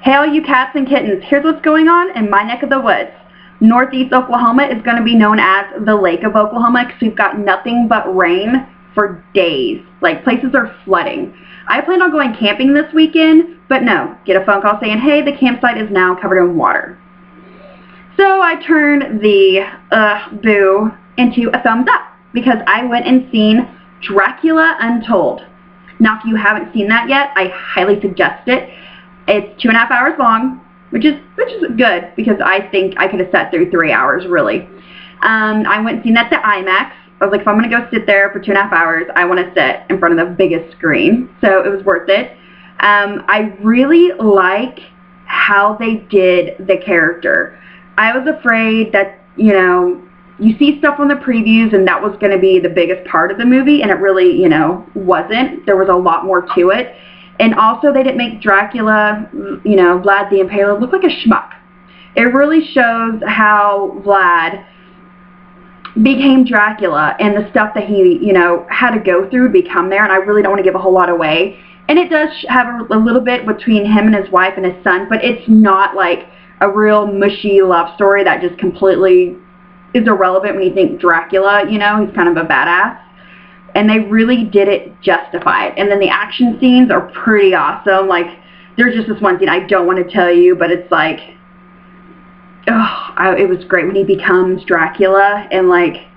Hey all you cats and kittens, here's what's going on in my neck of the woods. Northeast Oklahoma is going to be known as the Lake of Oklahoma because we've got nothing but rain for days. Like, places are flooding. I plan on going camping this weekend, but no, get a phone call saying, hey, the campsite is now covered in water. So I turned the boo into a thumbs up because I went and seen Dracula Untold. Now, if you haven't seen that yet, I highly suggest it. It's 2.5 hours long, which is good because I think I could have sat through 3 hours, really. I went and seen that at the IMAX. I was like, if I'm going to go sit there for 2.5 hours, I want to sit in front of the biggest screen. So it was worth it. I really like how they did the character. I was afraid that, you know, you see stuff on the previews and that was going to be the biggest part of the movie, and it really, you know, wasn't. There was a lot more to it. And also, they didn't make Dracula, you know, Vlad the Impaler, look like a schmuck. It really shows how Vlad became Dracula and the stuff that he, you know, had to go through to become there. And I really don't want to give a whole lot away. And it does have a little bit between him and his wife and his son, but it's not like a real mushy love story that just completely is irrelevant when you think Dracula, you know, he's kind of a badass. And they really did it justified. And then the action scenes are pretty awesome. Like, there's just this one scene I don't want to tell you, but it's like, oh, it was great when he becomes Dracula and, like,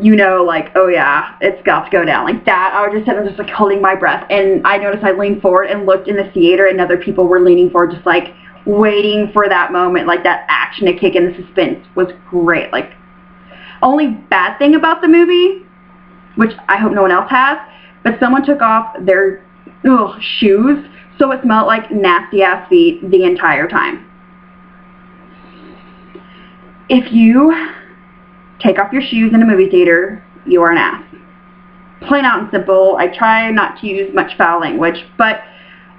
you know, like, oh yeah, it's got to go down. Like that, I was just like holding my breath. And I noticed I leaned forward and looked in the theater and other people were leaning forward just like waiting for that moment, like that action to kick in. The suspense was great. Like, only bad thing about the movie, which I hope no one else has, but someone took off their shoes, so it smelled like nasty ass feet the entire time. If you take off your shoes in a movie theater, you are an ass. Plain out and simple. I try not to use much foul language, but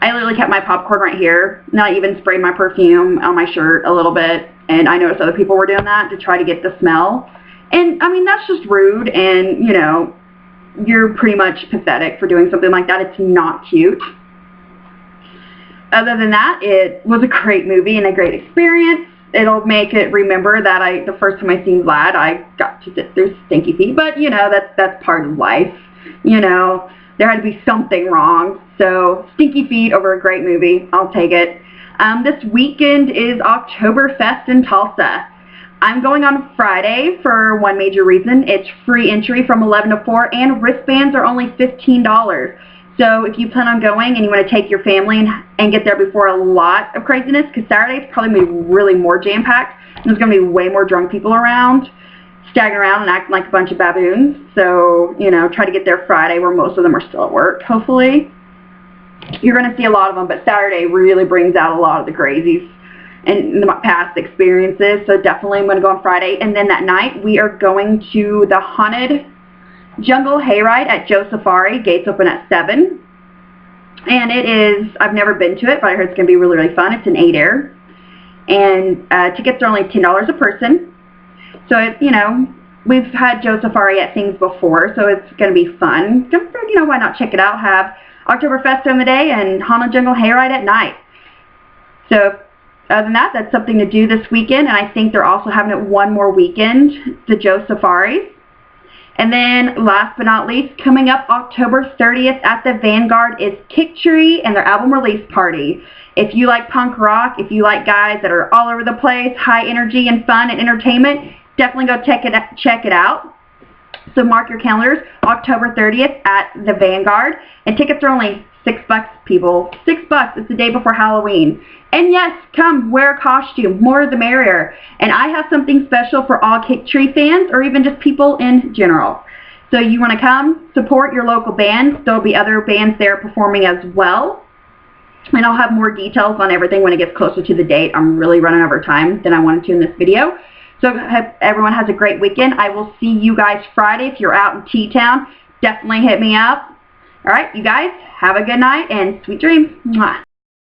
I literally kept my popcorn right here. Not even sprayed my perfume on my shirt a little bit, and I noticed other people were doing that to try to get the smell. And I mean, that's just rude, and you know, you're pretty much pathetic for doing something like that. It's not cute. Other than that, it was a great movie and a great experience. It'll make it remember that the first time I seen Vlad, I got to sit through stinky feet. But, you know, that's part of life. You know, there had to be something wrong. So, stinky feet over a great movie. I'll take it. This weekend is Oktoberfest in Tulsa. I'm going on Friday for one major reason. It's free entry from 11 to 4, and wristbands are only $15. So if you plan on going and you want to take your family and get there before a lot of craziness, because Saturday is probably going to be really more jam-packed, and there's going to be way more drunk people around, staggering around and acting like a bunch of baboons. So, you know, try to get there Friday where most of them are still at work, hopefully. You're going to see a lot of them, but Saturday really brings out a lot of the crazies and the past experiences. So definitely I'm going to go on Friday. And then that night we are going to the Haunted Jungle Hayride at Joe Safari. Gates open at 7. And it is, I've never been to it, but I heard it's going to be really, really fun. It's an 8-air. And tickets are only $10 a person. So, you know, we've had Joe Safari at things before, so it's going to be fun. You know, why not check it out? Have Oktoberfest during the day and Haunted Jungle Hayride at night. So, other than that, that's something to do this weekend. And I think they're also having it one more weekend, the Joe Safaris. And then, last but not least, coming up October 30th at the Vanguard is Kick Tree and their album release party. If you like punk rock, if you like guys that are all over the place, high energy and fun and entertainment, definitely go check it out. So mark your calendars, October 30th at the Vanguard. And tickets are only $6, people. $6. It's the day before Halloween. And yes, come wear a costume. More the merrier. And I have something special for all Kick Tree fans or even just people in general. So you want to come support your local band. There'll be other bands there performing as well. And I'll have more details on everything when it gets closer to the date. I'm really running over time than I wanted to in this video. So I hope everyone has a great weekend. I will see you guys Friday. If you're out in T-Town, definitely hit me up. All right, you guys, have a good night and sweet dreams. Mwah.